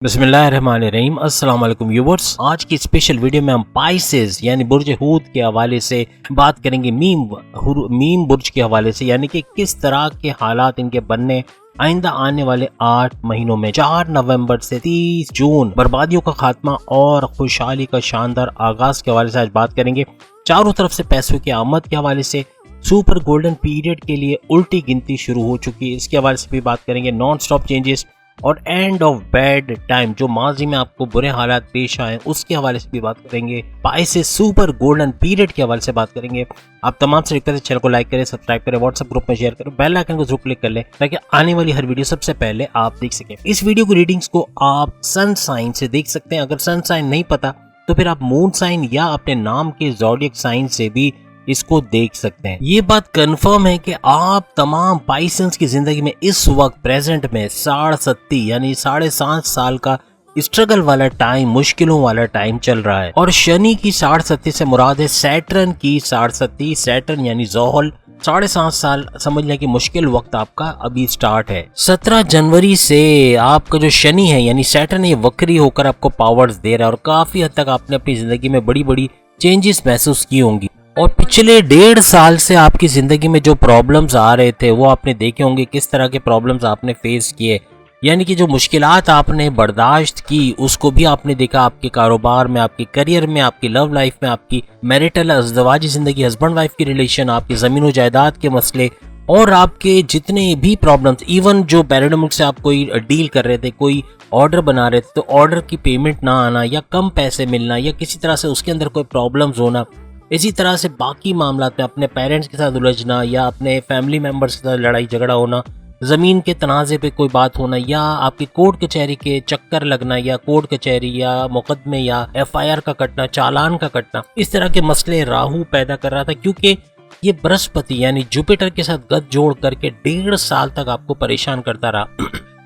बिस्मिल्लाहिर्रहमानिर्रहीम। अस्सलाम वालेकुम व्यूअर्स। आज की स्पेशल वीडियो में हम पाइसेस यानी बुर्ज हूत के हवाले से बात करेंगे। मीम बुर्ज के हवाले से, यानी कि किस तरह के हालात इनके बनने आइंदा आने वाले 8 महीनों में 4 नवंबर से 30 जून बर्बादियों का खात्मा और खुशहाली का शानदार आगाज के हवाले से आज बात करेंगे। चारों तरफ से पैसों की आमद के हवाले से, सुपर गोल्डन पीरियड के लिए उल्टी गिनती शुरू हो चुकी है, इसके हवाले से भी बात करेंगे। नॉन स्टॉप चेंजेस और एंड ऑफ बैड टाइम, जो माजी में आपको बुरे हालात पेश आए उसके हवाले से भी बात करेंगे। पाइसेस सुपर गोल्डन पीरियड के हवाले से बात करेंगे। आप तमाम से रिक्वेस्ट है, चैनल को लाइक करें, सब्सक्राइब करें, व्हाट्सएप ग्रुप में शेयर करें, बेल आइकन को जरूर क्लिक कर लें ताकि आने वाली हर वीडियो सबसे पहले आप देख सकें। इस वीडियो की रीडिंग्स को आप सन साइन से देख सकते हैं। अगर सन साइन नहीं पता तो फिर आप मून साइन या अपने नाम के ज़ोडिएक साइन से भी इसको देख सकते हैं। ये बात कंफर्म है कि आप तमाम पाइसेंस की जिंदगी में इस वक्त प्रेजेंट में 67 यानी 7.5 साल का स्ट्रगल वाला टाइम, मुश्किलों वाला टाइम चल रहा है। और शनि की 67 से मुराद है सैटर्न की 67। सैटर्न यानी जोहल 7.5 साल समझ लें कि मुश्किल वक्त आपका अभी स्टार्ट है। 17 जनवरी से आपका जो शनि है यानी सैटर्न, ये वक्री होकर आपको पावर्स दे रहा है और काफी हद तक आपने अपनी जिंदगी में बड़ी बड़ी चेंजेस महसूस की होंगी। और पिछले 1.5 साल से आपकी जिंदगी में जो प्रॉब्लम्स आ रहे थे वो आपने देखे होंगे, किस तरह के प्रॉब्लम्स आपने फेस किए, यानी कि जो मुश्किलात आपने बर्दाश्त की उसको भी आपने देखा आपके कारोबार में, आपके करियर में, आपकी लव लाइफ में, आपकी मैरिटल अज़दवाजी जिंदगी, हस्बैंड वाइफ की रिलेशन, आपकी ज़मीन जायदाद के मसले और आपके जितने भी प्रॉब्लम्स, इवन जो बैरियर मुल्क से आप कोई डील कर रहे थे, कोई ऑर्डर बना रहे थे तो ऑर्डर की पेमेंट ना आना या कम पैसे मिलना या किसी तरह से उसके अंदर कोई प्रॉब्लम्स होना, इसी तरह से बाकी मामला में अपने पेरेंट्स के साथ उलझना या अपने फैमिली मेंबर्स के साथ लड़ाई झगड़ा होना, ज़मीन के तनाज़े पे कोई बात होना या आपकी कोर्ट कचहरी के चक्कर लगना या कोर्ट कचहरी या मुकदमे या FIR का कटना, चालान का कटना, इस तरह के मसले राहु पैदा कर रहा था। क्योंकि ये बृहस्पति यानी जुपिटर के साथ गठ जोड़ करके 1.5 साल तक आपको परेशान करता रहा।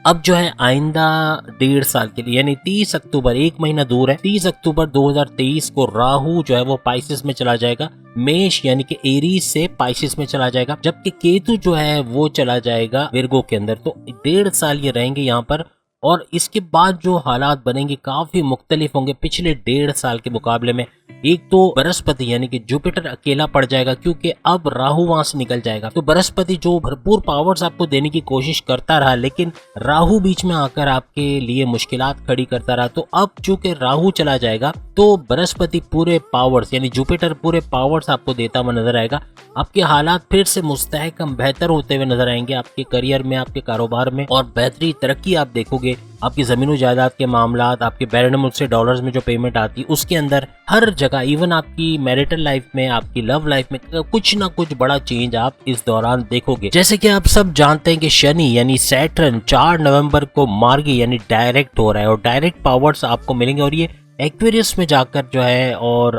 अब जो है आइंदा 1.5 साल के लिए यानी 30 अक्टूबर, 1 महीना दूर है, 30 अक्टूबर 2023 को राहु जो है वो पाइसेस में चला जाएगा, मेष यानी कि एरीज से पाइसेस में चला जाएगा, जबकि केतु जो है वो चला जाएगा विर्गो के अंदर। तो 1.5 साल ये रहेंगे यहाँ पर और इसके बाद जो हालात बनेंगे काफी मुख्तलिफ होंगे पिछले 1.5 साल के मुकाबले में। एक तो बृहस्पति यानी कि जुपिटर अकेला पड़ जाएगा क्योंकि अब राहु वहां से निकल जाएगा। तो बृहस्पति जो भरपूर पावर्स आपको देने की कोशिश करता रहा, लेकिन राहु बीच में आकर आपके लिए मुश्किलात खड़ी करता रहा। तो अब चूंकि राहु चला जाएगा तो बृहस्पति पूरे पावर्स यानी जुपिटर पूरे पावर्स आपको देता हुआ नजर आएगा। आपके हालात फिर से मुस्तहकम बेहतर होते हुए नजर आएंगे, आपके करियर में, आपके कारोबार में, और बेहतरी तरक्की आप देखोगे। आपकी जमीन जायदाद के मामलात, आपके बैरियर मुल्क से डॉलर्स में जो पेमेंट आती है उसके अंदर, हर जगह, इवन आपकी मैरिटल लाइफ में, आपकी लव लाइफ में कुछ ना कुछ बड़ा चेंज आप इस दौरान देखोगे। जैसे कि आप सब जानते हैं कि शनि यानी सैटर्न 4 नवंबर को मार्गी यानी डायरेक्ट हो रहा है और डायरेक्ट पावर्स आपको मिलेंगे और ये एक्वेरियस में जाकर जो है और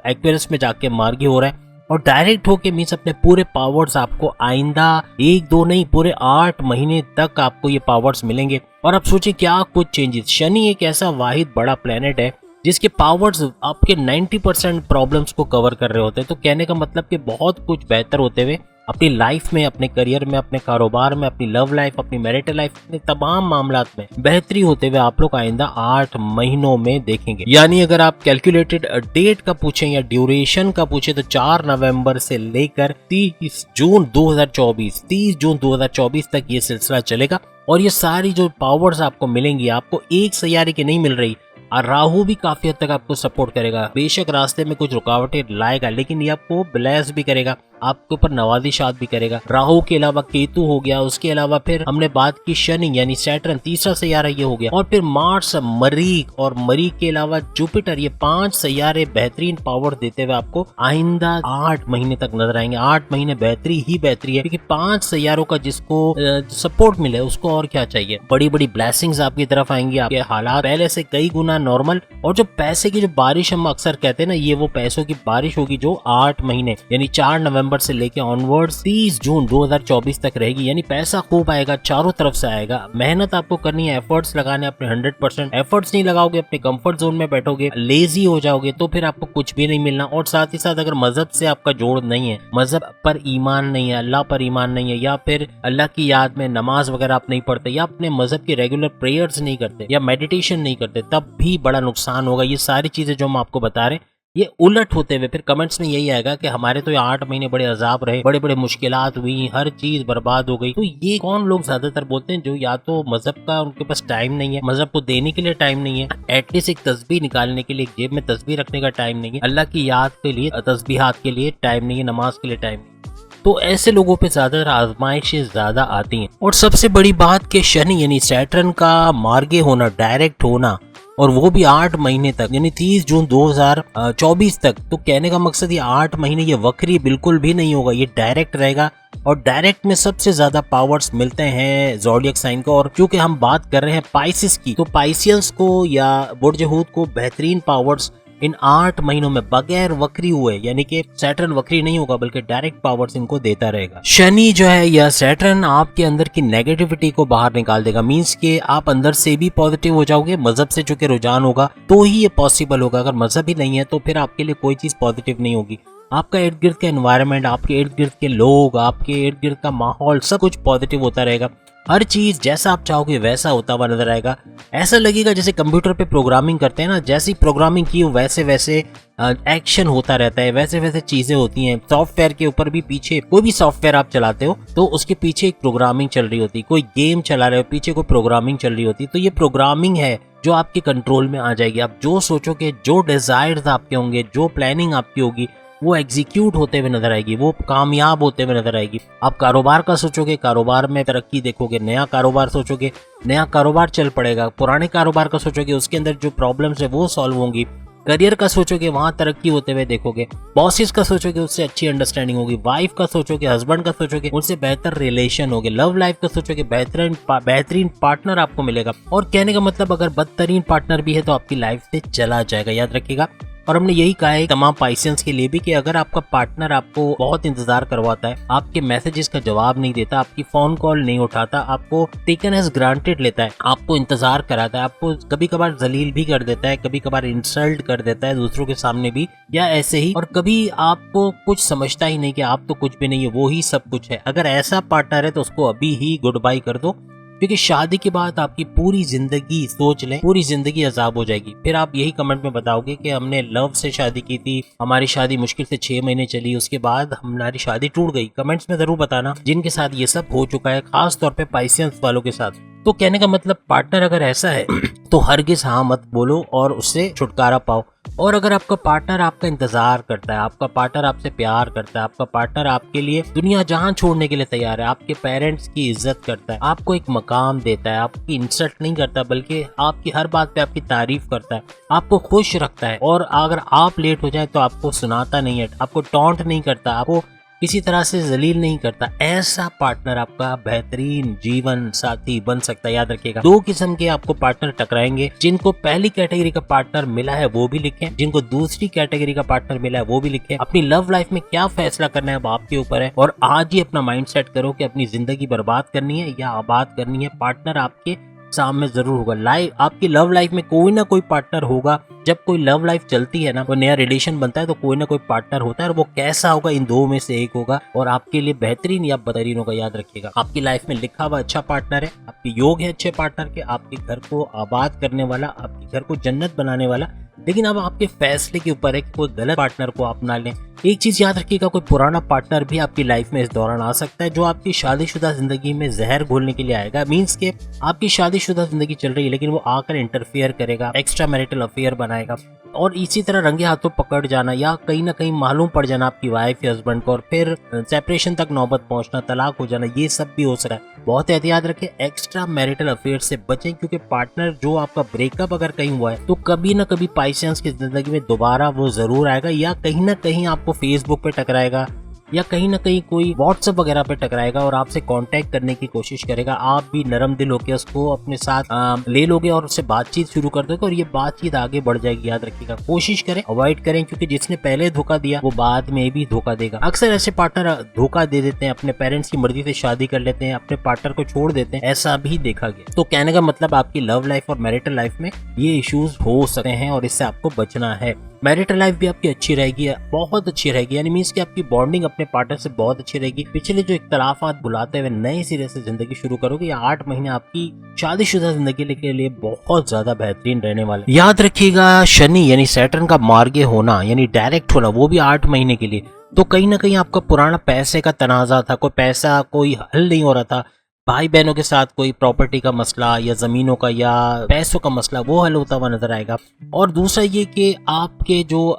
एक्वेरियस में जाके मार्गी हो रहा है और डायरेक्ट होके मीन्स अपने पूरे पावर्स आपको आइंदा 1-2 नहीं पूरे 8 महीने तक आपको ये पावर्स मिलेंगे। और आप सोचिए क्या कुछ चेंजेस। शनि एक ऐसा वाहिद बड़ा प्लेनेट है जिसके पावर्स आपके 90% प्रॉब्लम्स को कवर कर रहे होते हैं। तो कहने का मतलब कि बहुत कुछ बेहतर होते हुए अपनी लाइफ में, अपने करियर में, अपने कारोबार में, अपनी लव लाइफ, अपनी मैरिटल लाइफ, अपने तमाम मामलात में बेहतरी होते हुए आप लोग आइंदा 8 महीनों में देखेंगे। यानी अगर आप कैलकुलेटेड डेट का पूछें या ड्यूरेशन का पूछें तो 4 नवंबर से लेकर 30 जून 2024 तक ये सिलसिला चलेगा। और ये सारी जो पावर्स आपको मिलेंगी, आपको एक सैयारे की नहीं मिल रही। और राहु भी काफी हद तक आपको सपोर्ट करेगा, बेशक रास्ते में कुछ रुकावटें लाएगा लेकिन ये आपको ब्लेस भी करेगा, आपके ऊपर नवाजिशात भी करेगा। राहु के अलावा केतु हो गया, उसके अलावा फिर हमने बात की शनि यानी सैटर्न, तीसरा सैयारा ये हो गया, और फिर मार्स, मरीख और मरीख के अलावा जुपिटर, ये 5 सैयारे बेहतरीन पावर देते हुए आपको आइंदा 8 महीने तक नजर आएंगे। 8 महीने बेहतरी ही बेहतरी है क्योंकि 5 सैयारों का जिसको सपोर्ट मिले उसको और क्या चाहिए। बड़ी बड़ी ब्लेसिंग्स आपकी तरफ आएंगी, आपके हालात पहले से कई गुना नॉर्मल। और जो पैसे की जो बारिश हम अक्सर कहते हैं ना, ये वो पैसों की बारिश होगी जो 8 महीने यानी 4 नवंबर नवंबर से लेके ऑनवर्ड्स 30 जून 2024 तक रहेगी। यानी पैसा खूब आएगा, चारों तरफ से आएगा। मेहनत आपको करनी है, एफर्ट्स लगाने अपने 100%। एफर्ट्स नहीं लगाओगे, अपने कंफर्ट जोन में बैठोगे, लेजी हो जाओगे, तो फिर आपको कुछ भी नहीं मिलना। और साथ ही साथ अगर मजहब से आपका जोड़ नहीं है, मजहब पर ईमान नहीं है, अल्लाह पर ईमान नहीं है, या फिर अल्लाह की याद में नमाज वगैरह आप नहीं पढ़ते, या अपने मजहब की रेगुलर प्रेयर्स नहीं करते, या मेडिटेशन नहीं करते, तब भी बड़ा नुकसान होगा। ये सारी चीजें जो हम आपको बता रहे हैं ये उलट होते हुए फिर कमेंट्स में यही आएगा कि हमारे तो ये 8 महीने बड़े अजाब रहे, बड़े बड़े मुश्किलात हुई, हर चीज बर्बाद हो गई। तो ये कौन लोग ज्यादातर बोलते हैं? जो या तो मजहब का उनके पास टाइम नहीं है, मजहब को देने के लिए टाइम नहीं है, एटलीस्ट एक तस्बीह निकालने के लिए, एक जेब में तस्बीह रखने का टाइम नहीं है, अल्लाह की याद के लिए, तस्बीहात के लिए टाइम नहीं है, नमाज के लिए टाइम नहीं है। तो ऐसे लोगों पे ज्यादातर आजमाइशें ज्यादा आती हैं। और सबसे बड़ी बात कि शनि यानी सैटर्न का मार्गे होना, डायरेक्ट होना, और वो भी 8 महीने तक, यानी 30 जून 2024 तक। तो कहने का मकसद ये 8 महीने ये वक्री बिल्कुल भी नहीं होगा, ये डायरेक्ट रहेगा। और डायरेक्ट में सबसे ज्यादा पावर्स मिलते हैं ज़ोडिएक साइन को। और क्योंकि हम बात कर रहे हैं पाइसिस की, तो पाइसियंस को या बुर्ज हूत को बेहतरीन पावर्स इन 8 महीनों में बगैर वक्री हुए, यानी कि सैटर्न वक्री नहीं होगा बल्कि डायरेक्ट पावर्स इनको देता रहेगा। शनि जो है या सैटर्न आपके अंदर की नेगेटिविटी को बाहर निकाल देगा। मींस के आप अंदर से भी पॉजिटिव हो जाओगे, मजहब से चूंकि रुझान होगा तो ही ये पॉसिबल होगा। अगर मजहब ही नहीं है तो फिर आपके लिए कोई चीज पॉजिटिव नहीं होगी। आपका इर्द गिर्द का एनवायरनमेंट, आपके इर्द गिर्द के लोग, आपके इर्द गिर्द का माहौल सब कुछ पॉजिटिव होता रहेगा। हर चीज जैसा आप चाहोगे वैसा होता हुआ नजर आएगा। ऐसा लगेगा जैसे कंप्यूटर पे प्रोग्रामिंग करते हैं ना, जैसी प्रोग्रामिंग की हो वैसे वैसे एक्शन होता रहता है, वैसे वैसे चीजें होती हैं। सॉफ्टवेयर के ऊपर भी पीछे, कोई भी सॉफ्टवेयर आप चलाते हो तो उसके पीछे एक प्रोग्रामिंग चल रही होती है। कोई गेम चला रहे हो, पीछे कोई प्रोग्रामिंग चल रही होती है। तो ये प्रोग्रामिंग है जो आपके कंट्रोल में आ जाएगी। आप जो सोचोगे, जो डिजायर्स आपके होंगे, जो प्लानिंग आपकी होगी, वो एग्जीक्यूट होते हुए नजर आएगी, वो कामयाब होते हुए नजर आएगी। आप कारोबार का सोचोगे, कारोबार में तरक्की देखोगे। नया कारोबार सोचोगे, नया कारोबार चल पड़ेगा। पुराने कारोबार का सोचोगे, उसके अंदर जो प्रॉब्लम्स है वो सॉल्व होंगी। करियर का सोचोगे, वहां तरक्की होते हुए देखोगे। बॉसेस का सोचोगे, उससे अच्छी अंडरस्टैंडिंग होगी। वाइफ का सोचोगे, हस्बैंड का सोचोगे, उनसे बेहतर रिलेशन होगे। लव लाइफ का सोचोगे, बेहतरीन पार्टनर आपको मिलेगा। और कहने का मतलब अगर बदतरीन पार्टनर भी है तो आपकी लाइफ से चला जाएगा, याद रखिएगा। और हमने यही कहा है तमाम पाइसेंस के लिए भी कि अगर आपका पार्टनर आपको बहुत इंतजार करवाता है, आपके मैसेजेस का जवाब नहीं देता, आपकी फोन कॉल नहीं उठाता, आपको टेकन एज ग्रांटेड लेता है, आपको इंतजार कराता है, आपको कभी कभार जलील भी कर देता है, कभी कभार इंसल्ट कर देता है दूसरों के सामने भी, या ऐसे ही, और कभी आपको कुछ समझता ही नहीं कि आप तो कुछ भी नहीं है, वो ही सब कुछ है। अगर ऐसा पार्टनर है तो उसको अभी ही गुड बाय कर दो, क्योंकि शादी के बाद आपकी पूरी जिंदगी, सोच लें, पूरी जिंदगी अजाब हो जाएगी। फिर आप यही कमेंट में बताओगे कि हमने लव से शादी की थी, हमारी शादी मुश्किल से 6 महीने चली, उसके बाद हमारी शादी टूट गई। कमेंट्स में जरूर बताना जिनके साथ ये सब हो चुका है, खास तौर पे पाइसेंस वालों के साथ। तो कहने का मतलब पार्टनर अगर ऐसा है तो हरगिज हाँ मत बोलो और उससे छुटकारा पाओ। और अगर आपका पार्टनर आपका इंतजार करता है, आपका पार्टनर आपसे प्यार करता है, आपका पार्टनर आपके लिए दुनिया जहां छोड़ने के लिए तैयार है, आपके पेरेंट्स की इज्जत करता है, आपको एक मकाम देता है, आपकी इंसल्ट नहीं करता बल्कि आपकी हर बात पे आपकी तारीफ करता है, आपको खुश रखता है, और अगर आप लेट हो जाए तो आपको सुनाता नहीं है, आपको टॉन्ट नहीं करता, आपको किसी तरह से जलील नहीं करता, ऐसा पार्टनर आपका बेहतरीन जीवन साथी बन सकता है। याद रखिएगा, 2 किस्म के आपको पार्टनर टकराएंगे। जिनको पहली कैटेगरी का पार्टनर मिला है वो भी लिखें, जिनको दूसरी कैटेगरी का पार्टनर मिला है वो भी लिखें। अपनी लव लाइफ में क्या फैसला करना है वो आपके ऊपर है, और आज ही अपना माइंड सेट करो कि अपनी जिंदगी बर्बाद करनी है या आबाद करनी है। पार्टनर आपके सामने जरूर होगा। आपकी लव लाइफ में कोई ना कोई पार्टनर होगा। जब कोई लव लाइफ चलती है ना, कोई नया रिलेशन बनता है तो कोई ना कोई पार्टनर होता है, और वो कैसा होगा, इन 2 में से एक होगा, और आपके लिए बेहतरीन या बदतरीन होगा। याद रखिएगा, आपकी लाइफ में लिखा हुआ अच्छा पार्टनर है, आपके योग है अच्छे पार्टनर के, आपके घर को आबाद करने वाला, आपके घर को जन्नत बनाने वाला। लेकिन अब आपके फैसले के ऊपर है कि कोई गलत पार्टनर को अपना लें। एक चीज याद रखिएगा, कोई पुराना पार्टनर भी आपकी लाइफ में इस दौरान आ सकता है जो आपकी शादीशुदा जिंदगी में जहर घोलने के लिए आएगा। मींस के आपकी शादीशुदा जिंदगी चल रही है लेकिन वो आकर इंटरफेयर करेगा, एक्स्ट्रा मैरिटल अफेयर बनाएगा, और इसी तरह रंगे हाथों पकड़ जाना या कहीं ना कहीं मालूम पड़ जाना आपकी वाइफ या हस्बैंड को, और फिर सेपरेशन तक नौबत पहुंचना, तलाक हो जाना, ये सब भी हो सकता है। बहुत एहतियात रखें, एक्स्ट्रा मैरिटल अफेयर से बचें, क्योंकि पार्टनर जो आपका ब्रेकअप अगर कहीं हुआ है तो कभी ना कभी पाइसेंस की जिंदगी में दोबारा वो जरूर आएगा, या कहीं ना कहीं आपको फेसबुक पे टकराएगा, या कहीं ना कहीं कोई व्हाट्सएप वगैरह पे टकराएगा और आपसे कांटेक्ट करने की कोशिश करेगा, आप भी नरम दिल होकर उसको अपने साथ ले लोगे और उससे बातचीत शुरू कर दोगे और ये बातचीत आगे बढ़ जाएगी। याद रखिएगा, कोशिश करें अवॉइड करें, क्योंकि जिसने पहले धोखा दिया वो बाद में भी धोखा देगा। अक्सर ऐसे पार्टनर धोखा दे देते हैं, अपने पेरेंट्स की मर्जी से शादी कर लेते हैं, अपने पार्टनर को छोड़ देते हैं, ऐसा भी देखा गया। तो कहने का मतलब आपकी लव लाइफ और मैरिटल लाइफ में ये इश्यूज हो सकते हैं और इससे आपको बचना है। मैरिटल लाइफ भी आपकी अच्छी रहेगी, बहुत अच्छी रहेगी, यानी मीन्स कि आपकी बॉन्डिंग अपने पार्टनर से बहुत अच्छी रहेगी। पिछले जो इख्तलाफात भुलाते हुए नए सिरे से जिंदगी शुरू करोगे, या 8 महीने आपकी शादीशुदा जिंदगी के लिए बहुत ज्यादा बेहतरीन रहने वाले। याद रखिएगा, शनि यानी सैटर्न का मार्गे होना यानी डायरेक्ट होना, वो भी 8 महीने के लिए, तो कहीं ना कहीं आपका पुराना पैसे का तनाजा था, कोई पैसा कोई हल नहीं हो रहा था, भाई बहनों के साथ कोई प्रॉपर्टी का मसला या जमीनों का या पैसों का मसला, वो हल होता हुआ नजर आएगा। और दूसरा ये कि आपके जो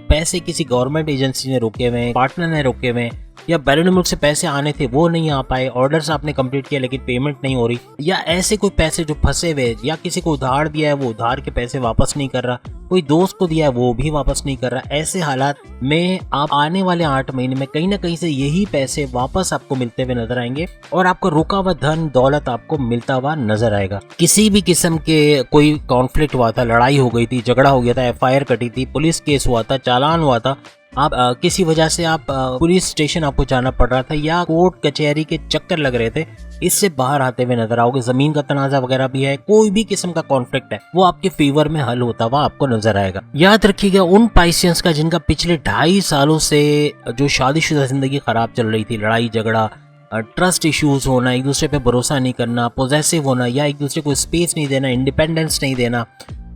पैसे किसी गवर्नमेंट एजेंसी ने रोके हुए हैं, पार्टनर ने रोके हुए हैं, या बैरून मुल्क से पैसे आने थे वो नहीं आ पाए, ऑर्डर्स आपने कंप्लीट किया लेकिन पेमेंट नहीं हो रही, या ऐसे कोई पैसे जो फंसे हुए, या किसी को उधार दिया है वो उधार के पैसे वापस नहीं कर रहा, कोई दोस्त को दिया है वो भी वापस नहीं कर रहा, ऐसे हालात में आप आने वाले 8 महीने में कहीं ना कहीं से यही पैसे वापस आपको मिलते हुए नजर आएंगे और आपका रुका हुआ धन दौलत आपको मिलता हुआ नजर आएगा। किसी भी किस्म के कोई कॉन्फ्लिक्ट हुआ था, लड़ाई हो गई थी, झगड़ा हो गया था, FIR कटी थी, पुलिस केस हुआ था, चालान हुआ था, आप किसी वजह से आप पुलिस स्टेशन आपको जाना पड़ रहा था या कोर्ट कचहरी के चक्कर लग रहे थे, इससे बाहर आते हुए नजर आओगे। जमीन का तनाजा वगैरह भी है, कोई भी किस्म का कॉन्फ्लिक्ट है वो आपके फेवर में हल होता हुआ आपको नजर आएगा। याद रखिएगा, उन पाइसियंस का जिनका पिछले 2.5 सालों से जो शादीशुदा जिंदगी खराब चल रही थी, लड़ाई झगड़ा, ट्रस्ट इश्यूज होना, एक दूसरे पे भरोसा नहीं करना, पोजेसिव होना, या एक दूसरे को स्पेस नहीं देना, इंडिपेंडेंस नहीं देना,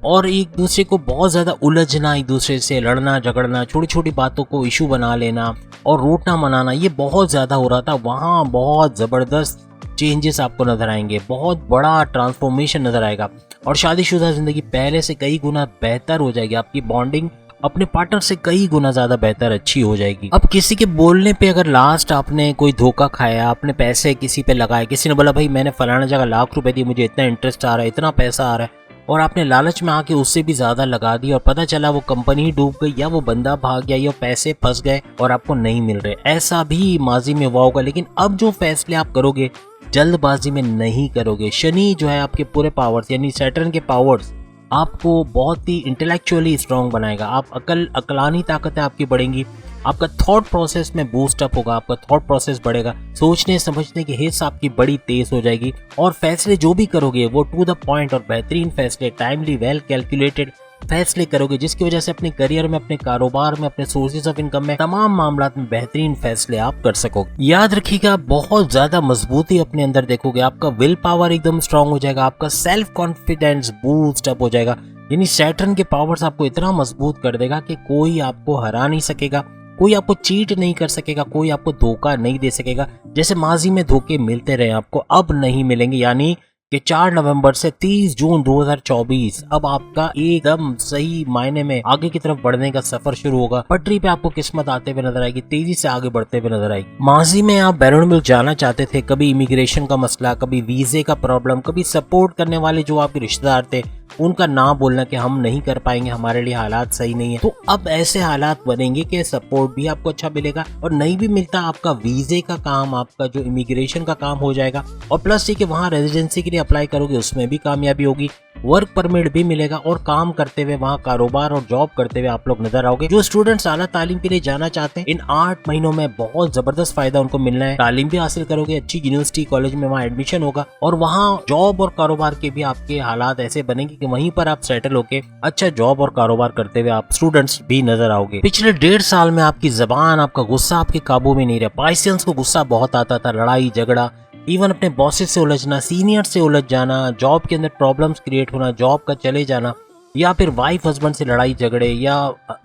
और एक दूसरे को बहुत ज्यादा उलझना, एक दूसरे से लड़ना झगड़ना, छोटी छोटी बातों को इशू बना लेना और रूठना मनाना, ये बहुत ज्यादा हो रहा था। वहाँ बहुत जबरदस्त चेंजेस आपको नजर आएंगे, बहुत बड़ा ट्रांसफॉर्मेशन नजर आएगा और शादीशुदा जिंदगी पहले से कई गुना बेहतर हो जाएगी। आपकी बॉन्डिंग अपने पार्टनर से कई गुना ज्यादा बेहतर अच्छी हो जाएगी। अब किसी के बोलने पे अगर लास्ट आपने कोई धोखा खाया, अपने पैसे किसी पे लगाए, किसी ने बोला भाई मैंने फलाना जगह लाख रुपए दिए, मुझे इतना इंटरेस्ट आ रहा है, इतना पैसा आ रहा है, और आपने लालच में आके उससे भी ज्यादा लगा दी और पता चला वो कंपनी डूब गई या वो बंदा भाग गया या पैसे फंस गए और आपको नहीं मिल रहे, ऐसा भी माजी में हुआ होगा। लेकिन अब जो फैसले आप करोगे जल्दबाजी में नहीं करोगे। शनि जो है आपके पूरे पावर्स यानी सैटर्न के पावर्स आपको बहुत ही इंटेलेक्चुअली स्ट्रांग बनाएगा। आप अकलानी ताकतें आपकी बढ़ेंगी, आपका थॉट प्रोसेस में बूस्ट अप होगा, आपका थॉट प्रोसेस बढ़ेगा, सोचने समझने की हिस्स आपकी बड़ी तेज हो जाएगी और फैसले जो भी करोगे वो टू द पॉइंट और बेहतरीन फैसले, टाइमली वेल कैलकुलेटेड फैसले करोगे, जिसकी वजह से अपने करियर में, अपने कारोबार में, अपने सोर्सेज ऑफ इनकम में, तमाम मामलात में बेहतरीन फैसले आप कर सकोगे। याद रखिएगा, बहुत ज्यादा मजबूती अपने अंदर देखोगे, आपका विल पावर एकदम स्ट्रांग हो जाएगा, आपका सेल्फ कॉन्फिडेंस बूस्ट अप हो जाएगा। यानी सैटर्न के पावर्स आपको इतना मजबूत कर देगा कि कोई आपको हरा नहीं सकेगा, कोई आपको चीट नहीं कर सकेगा, कोई आपको धोखा नहीं दे सकेगा। जैसे माजी में धोखे मिलते रहे आपको, अब नहीं मिलेंगे। यानी कि 4 नवंबर से 30 जून 2024 अब आपका एकदम सही मायने में आगे की तरफ बढ़ने का सफर शुरू होगा। पटरी पे आपको किस्मत आते हुए नजर आएगी, तेजी से आगे बढ़ते हुए नजर आएगी। माजी में आप बैरून मुल्क जाना चाहते थे, कभी इमिग्रेशन का मसला, कभी वीजे का प्रॉब्लम, कभी सपोर्ट करने वाले जो आपके रिश्तेदार थे उनका ना बोलना कि हम नहीं कर पाएंगे, हमारे लिए हालात सही नहीं है, तो अब ऐसे हालात बनेंगे कि सपोर्ट भी आपको अच्छा मिलेगा और नहीं भी मिलता आपका वीजे का काम, आपका जो इमिग्रेशन का काम हो जाएगा और प्लस ये कि वहाँ रेजिडेंसी के लिए अप्लाई करोगे उसमें भी कामयाबी होगी, वर्क परमिट भी मिलेगा और काम करते हुए वहाँ कारोबार और जॉब करते हुए आप लोग नजर आओगे। जो स्टूडेंट्स आला तालीम के लिए जाना चाहते हैं, इन 8 महीनों में बहुत जबरदस्त फायदा उनको मिलना है। तालीम भी हासिल करोगे, अच्छी यूनिवर्सिटी कॉलेज में वहाँ एडमिशन होगा और वहाँ जॉब और कारोबार के भी आपके हालात ऐसे बनेंगे कि वहीं पर आप सेटल होके अच्छा जॉब और कारोबार करते हुए आप स्टूडेंट्स भी नजर आओगे। पिछले 1.5 साल में आपकी जबान, आपका गुस्सा आपके काबू में नहीं रहा। पाइसियंस को गुस्सा बहुत आता था, लड़ाई झगड़ा, इवन अपने बॉसेस से उलझना, सीनियर से उलझ जाना, जॉब के अंदर प्रॉब्लम्स क्रिएट होना, जॉब का चले जाना, या फिर वाइफ हस्बैंड से लड़ाई झगड़े, या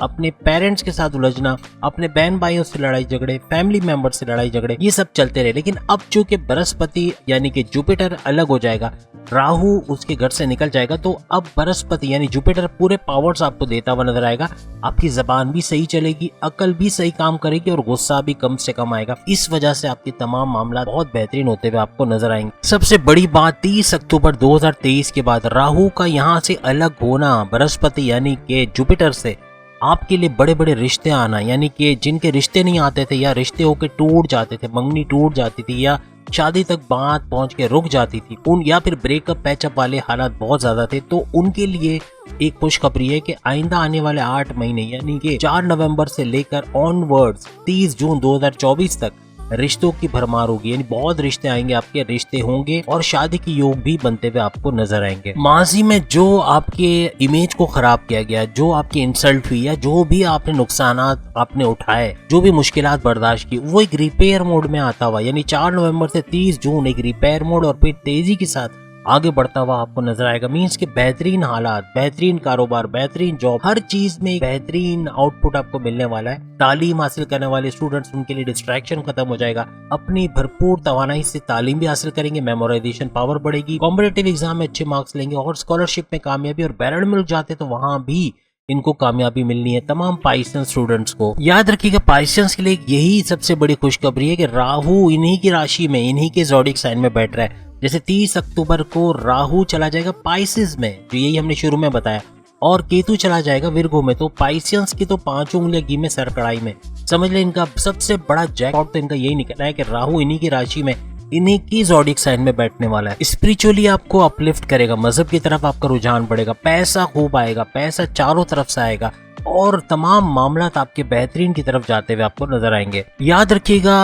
अपने पेरेंट्स के साथ उलझना, अपने बहन भाइयों से लड़ाई झगड़े, फैमिली मेंबर से लड़ाई झगड़े, ये सब चलते रहे। लेकिन अब चूंकि बृहस्पति यानी कि जुपिटर अलग हो जाएगा, राहु उसके घर से निकल जाएगा, तो अब बृहस्पति यानी जुपिटर पूरे पावर्स आपको देता हुआ नजर आएगा। आपकी जबान भी सही चलेगी, अकल भी सही काम करेगी और गुस्सा भी कम से कम आएगा। इस वजह से आपके तमाम मामला बहुत बेहतरीन होते हुए आपको नजर आएंगे। सबसे बड़ी बात, 30 अक्टूबर 2023 के बाद राहु का यहाँ से अलग होना, बृहस्पति यानी कि जुपिटर से आपके लिए बड़े बड़े रिश्ते आना, यानी कि जिनके रिश्ते नहीं आते थे या रिश्ते होके टूट जाते थे, मंगनी टूट जाती थी या शादी तक बात पहुंच के रुक जाती थी उन, या फिर ब्रेकअप पैचअप वाले हालात बहुत ज्यादा थे, तो उनके लिए एक खुशखबरी है कि आइंदा आने वाले 8 महीने यानी कि 4 नवंबर से लेकर ऑनवर्ड्स 30 जून 2024 तक रिश्तों की भरमार होगी। यानी बहुत रिश्ते आएंगे, आपके रिश्ते होंगे और शादी की योग भी बनते हुए आपको नजर आएंगे। माजी में जो आपके इमेज को खराब किया गया, जो आपकी इंसल्ट हुई या जो भी आपने नुकसानात आपने उठाए, जो भी मुश्किलात बर्दाश्त की, वो एक रिपेयर मोड में आता हुआ, यानी 4 नवंबर से 30 जून एक रिपेयर मोड और फिर तेजी के साथ आगे बढ़ता हुआ आपको नजर आएगा। मीन्स के बेहतरीन हालात, बेहतरीन कारोबार, बेहतरीन जॉब, हर चीज में बेहतरीन आउटपुट आपको मिलने वाला है। तालीम हासिल करने वाले स्टूडेंट्स, उनके लिए डिस्ट्रैक्शन खत्म हो जाएगा, अपनी भरपूर तवानाई से तालीम भी हासिल करेंगे, मेमोराइजेशन पावर बढ़ेगी, कॉम्पिटिटिव एग्जाम में अच्छे मार्क्स लेंगे और स्कॉलरशिप में कामयाबी और बैरल मिल जाते तो वहां भी इनको कामयाबी मिलनी है। तमाम पाइसेंस स्टूडेंट्स को याद रखिएगा, पाइसेंस के लिए यही सबसे बड़ी खुशखबरी है कि राहु इन्हीं की राशि में, इन्हीं के ज़ोडिक साइन में बैठ रहा है। जैसे 30 अक्टूबर को राहु चला जाएगा पाइसेस में, जो यही हमने शुरू में बताया, और केतु चला जाएगा विर्गो में। तो पाइसेंस की तो 5 उंगलियां घी में सर कढ़ाई में, समझ ले इनका सबसे बड़ा जैकपॉट तो इनका यही निकला है कि राहु इन्हीं की राशि में, इन्हीं की ज़ोडिक साइन में बैठने वाला है। स्पिरिचुअली आपको अपलिफ्ट करेगा, मजहब की तरफ आपका रुझान बढ़ेगा, पैसा खूब आएगा, पैसा चारों तरफ से आएगा और तमाम मामला आपके बेहतरीन की तरफ जाते हुए आपको नजर आएंगे। याद रखिएगा,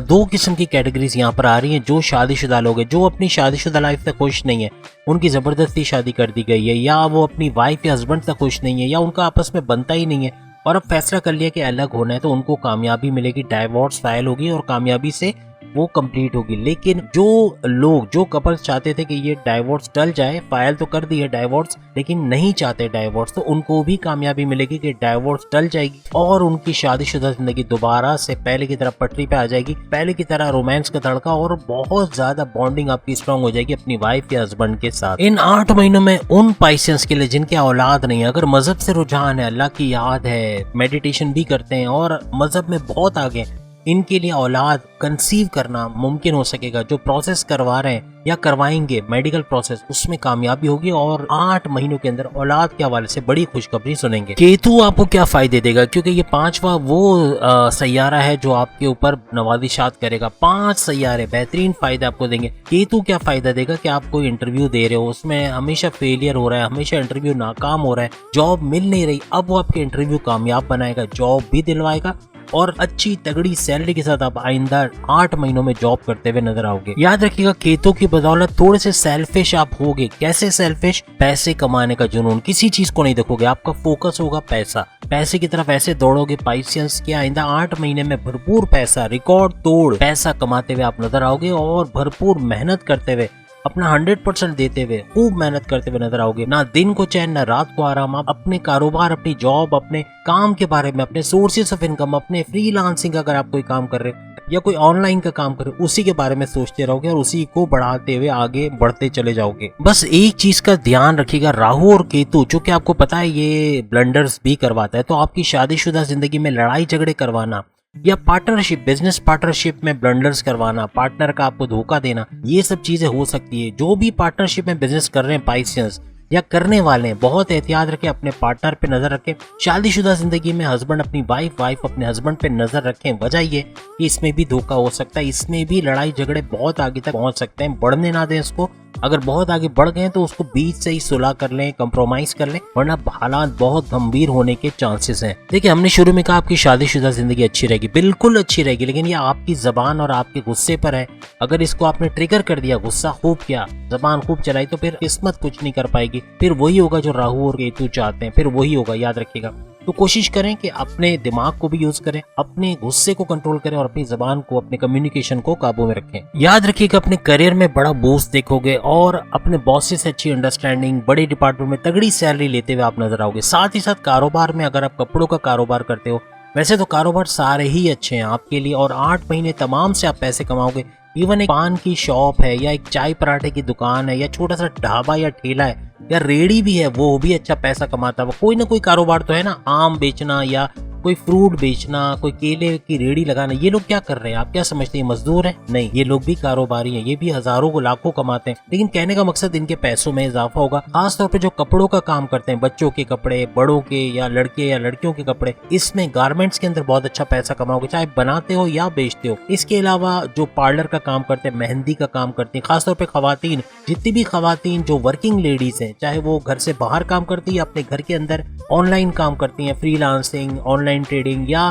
2 किस्म की कैटेगरीज यहाँ पर आ रही हैं। जो शादीशुदा लोग हैं, जो अपनी शादीशुदा लाइफ से खुश नहीं है, उनकी जबरदस्ती शादी कर दी गई है, या वो अपनी वाइफ या हस्बैंड से खुश नहीं है, या उनका आपस में बनता ही नहीं है और अब फैसला कर लिया कि अलग होना है, तो उनको कामयाबी मिलेगी, डाइवोर्स फाइल होगी और कामयाबी से वो कंप्लीट होगी। लेकिन जो लोग, जो कपल्स चाहते थे कि ये डाइवोर्स टल जाए, फाइल तो कर दी है डाइवोर्स, लेकिन नहीं चाहते डाइवोर्स, तो उनको भी कामयाबी मिलेगी कि डाइवोर्स टल जाएगी और उनकी शादीशुदा जिंदगी दोबारा से पहले की तरह पटरी पे आ जाएगी, पहले की तरह रोमांस का तड़का और बहुत ज्यादा बॉन्डिंग आपकी स्ट्रांग हो जाएगी अपनी वाइफ या हस्बैंड के साथ। इन 8 महीनों में उन पाइसेंस के लिए जिनके औलाद नहीं है, अगर मजहब से रुझान है, अल्लाह की याद है, मेडिटेशन भी करते हैं और मजहब में बहुत आगे, इनके लिए औलाद कंसीव करना मुमकिन हो सकेगा। जो प्रोसेस करवा रहे हैं या करवाएंगे मेडिकल प्रोसेस, उसमें कामयाबी होगी और 8 महीनों के अंदर औलाद के हवाले से बड़ी खुशखबरी सुनेंगे। केतु आपको क्या फायदे देगा, क्योंकि ये 5वां वो सैयारा है जो आपके ऊपर नवाजिशात करेगा। 5 सैयारे बेहतरीन फायदे आपको देंगे। केतु क्या फायदा देगा कि आप कोई इंटरव्यू दे रहे हो, उसमें हमेशा फेलियर हो रहा है, हमेशा इंटरव्यू नाकाम हो रहा है, जॉब मिल नहीं रही, अब वो आपके इंटरव्यू कामयाब बनाएगा, जॉब भी दिलवाएगा और अच्छी तगड़ी सैलरी के साथ आप आइंदा 8 महीनों में जॉब करते हुए नजर आओगे। याद रखिएगा, केतु की बदौलत थोड़े से सेल्फिश आप होगे। कैसे सेल्फिश? पैसे कमाने का जुनून, किसी चीज को नहीं देखोगे, आपका फोकस होगा पैसा, पैसे की तरफ ऐसे दौड़ोगे पाइसेंस के आइंदा 8 महीने में भरपूर पैसा, रिकॉर्ड तोड़ पैसा कमाते हुए आप नजर आओगे और भरपूर मेहनत करते हुए, अपना 100% देते हुए, खूब मेहनत करते हुए नजर आओगे। ना दिन को चैन, ना रात को आराम। आप अपने कारोबार, अपनी जॉब, अपने काम के बारे में, अपने सोर्सेस ऑफ इनकम, अपने फ्रीलांसिंग अगर आप कोई काम कर रहे हो या कोई ऑनलाइन का काम कर रहे हो, उसी के बारे में सोचते रहोगे और उसी को बढ़ाते हुए आगे बढ़ते चले जाओगे। बस एक चीज का ध्यान रखिएगा, राहु और केतु, जो कि आपको पता है ये ब्लंडर्स भी करवाता है, तो आपकी शादीशुदा जिंदगी में लड़ाई झगड़े करवाना या पार्टनरशिप, बिजनेस पार्टनरशिप में ब्लंडर्स करवाना, पार्टनर का आपको धोखा देना, ये सब चीजें हो सकती है। जो भी पार्टनरशिप में बिजनेस कर रहे हैं पाइसेंस या करने वाले हैं, बहुत एहतियात रखें, अपने पार्टनर पे नजर रखें। शादीशुदा जिंदगी में हस्बैंड अपनी वाइफ अपने हस्बैंड पे नजर रखें। वजह ये कि इसमें भी धोखा हो सकता है, इसमें भी लड़ाई झगड़े बहुत आगे तक पहुंच सकते हैं। बढ़ने ना दें इसको, अगर बहुत आगे बढ़ गए तो उसको बीच से ही सुलह कर लें, कंप्रोमाइज कर लें, वरना हालात बहुत गंभीर होने के चांसेस हैं। देखिए, हमने शुरू में कहा आपकी शादीशुदा जिंदगी अच्छी रहेगी, बिल्कुल अच्छी रहेगी, लेकिन ये आपकी जबान और आपके गुस्से पर है। अगर इसको आपने ट्रिगर कर दिया, गुस्सा खूब किया, जबान खूब चलाई, तो फिर किस्मत कुछ नहीं कर पाएगी। फिर वही होगा जो राहु और केतु चाहते हैं, फिर वही होगा, याद रखिएगा। तो कोशिश करें कि अपने दिमाग को भी यूज करें, अपने गुस्से को कंट्रोल करें और अपनी जबान को, अपने कम्युनिकेशन को काबू में रखें। याद रखिएगा, अपने करियर में बड़ा बूस्ट देखोगे और अपने बॉसेस से अच्छी अंडरस्टैंडिंग, बड़े डिपार्टमेंट में तगड़ी सैलरी लेते हुए आप नजर आओगे। साथ ही साथ कारोबार में, अगर आप कपड़ों का कारोबार करते हो, वैसे तो कारोबार सारे ही अच्छे हैं आपके लिए और 8 महीने तमाम से आप पैसे कमाओगे। इवन एक पान की शॉप है या एक चाय पराठे की दुकान है या छोटा सा ढाबा या ठेला है या रेड़ी भी है, वो भी अच्छा पैसा कमाता है। कोई ना कोई कारोबार तो है ना, आम बेचना या कोई फ्रूट बेचना, कोई केले की रेडी लगाना, ये लोग क्या कर रहे हैं? आप क्या समझते हैं मजदूर हैं? नहीं, ये लोग भी कारोबारी हैं, ये भी हजारों को लाखों कमाते हैं। लेकिन कहने का मकसद इनके पैसों में इजाफा होगा। खास तौर पे जो कपड़ों का काम करते हैं, बच्चों के कपड़े, बड़ों के या लड़के या लड़कियों के कपड़े, इसमें गारमेंट्स के अंदर बहुत अच्छा पैसा कमाओगे, चाहे बनाते हो या बेचते हो। इसके अलावा जो पार्लर का काम करते हैं, मेहंदी का काम करती हैं, खासतौर पे खवातीन, जितनी भी खवातीन जो वर्किंग लेडीज हैं, चाहे वो घर से बाहर काम करती है या अपने घर के अंदर ऑनलाइन काम करती हैं, फ्रीलांसिंग, ऑनलाइन ट्रेडिंग या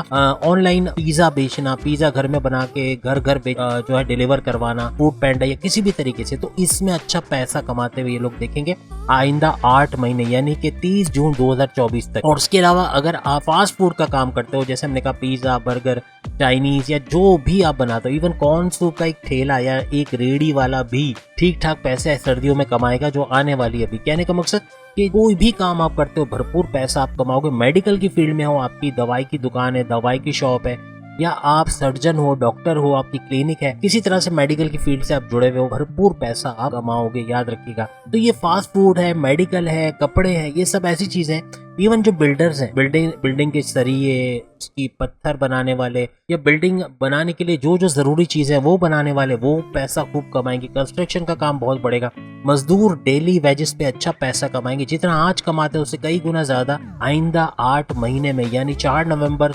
ऑनलाइन पिज्जा बेचना, पिज्जा घर में बना के घर घर जो है डिलीवर करवाना, फूड पैंडा या किसी भी तरीके से, तो इसमें अच्छा पैसा कमाते हुए ये लोग देखेंगे आइंदा 8 महीने यानी कि 30 जून 2024 तक। और उसके अलावा अगर आप फास्ट फूड का काम करते हो, जैसे हमने कहा पिज्जा, बर्गर, चाइनीज या जो भी आप बनाते हो, इवन कॉर्न सूप का एक ठेला या एक रेडी वाला भी ठीक ठाक पैसे सर्दियों में कमाएगा, जो आने वाली है अभी। कहने का मकसद कि कोई भी काम आप करते हो भरपूर पैसा आप कमाओगे। मेडिकल की फील्ड में हो, आपकी दवाई की दुकान है, दवाई की शॉप है, या आप सर्जन हो, डॉक्टर हो, आपकी क्लिनिक है, किसी तरह से मेडिकल की फील्ड से आप जुड़े हुए हो, भरपूर पैसा आप कमाओगे, याद रखिएगा। तो ये फास्ट फूड है, मेडिकल है, कपड़े हैं, ये सब ऐसी चीजें। इवन जो बिल्डर्स हैं, बिल्डिंग के सरिये, उसकी पत्थर बनाने वाले या बिल्डिंग बनाने के लिए जो जो जरूरी चीजें वो बनाने वाले, वो पैसा खूब कमाएंगे। कंस्ट्रक्शन का काम बहुत बढ़ेगा। मजदूर डेली वेजेस पे अच्छा पैसा कमाएंगे, जितना आज कमाते हैं उससे कई गुना ज्यादा आइंदा 8 महीने में, यानी 4 नवंबर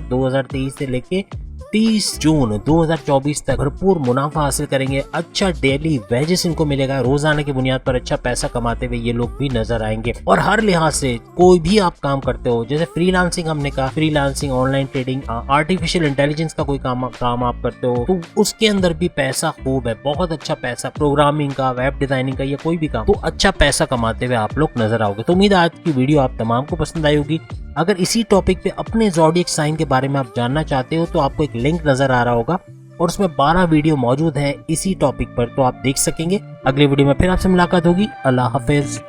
2023 से लेके 30 जून 2024 तक भरपूर मुनाफा हासिल करेंगे। अच्छा डेली वेजेस इनको मिलेगा, रोजाना की बुनियाद पर अच्छा पैसा कमाते हुए ये लोग भी नजर आएंगे। और हर लिहाज से कोई भी आप काम करते हो, जैसे फ्रीलांसिंग हमने कहा, freelancing, online trading, artificial intelligence का कोई काम आप करते हो, तो उसके अंदर भी पैसा खूब है, बहुत अच्छा पैसा। प्रोग्रामिंग का, वेब डिजाइनिंग का या कोई भी काम, तो अच्छा पैसा कमाते हुए आप लोग नजर आओगे। तो उम्मीद है आज की वीडियो आप तमाम को पसंद आई होगी। अगर इसी टॉपिक पे अपने ज़ोडिएक साइन के बारे में आप जानना चाहते हो तो आपको एक लिंक नजर आ रहा होगा और उसमें 12 वीडियो मौजूद है इसी टॉपिक पर, तो आप देख सकेंगे। अगले वीडियो में फिर आपसे मुलाकात होगी। अल्लाह हाफिज।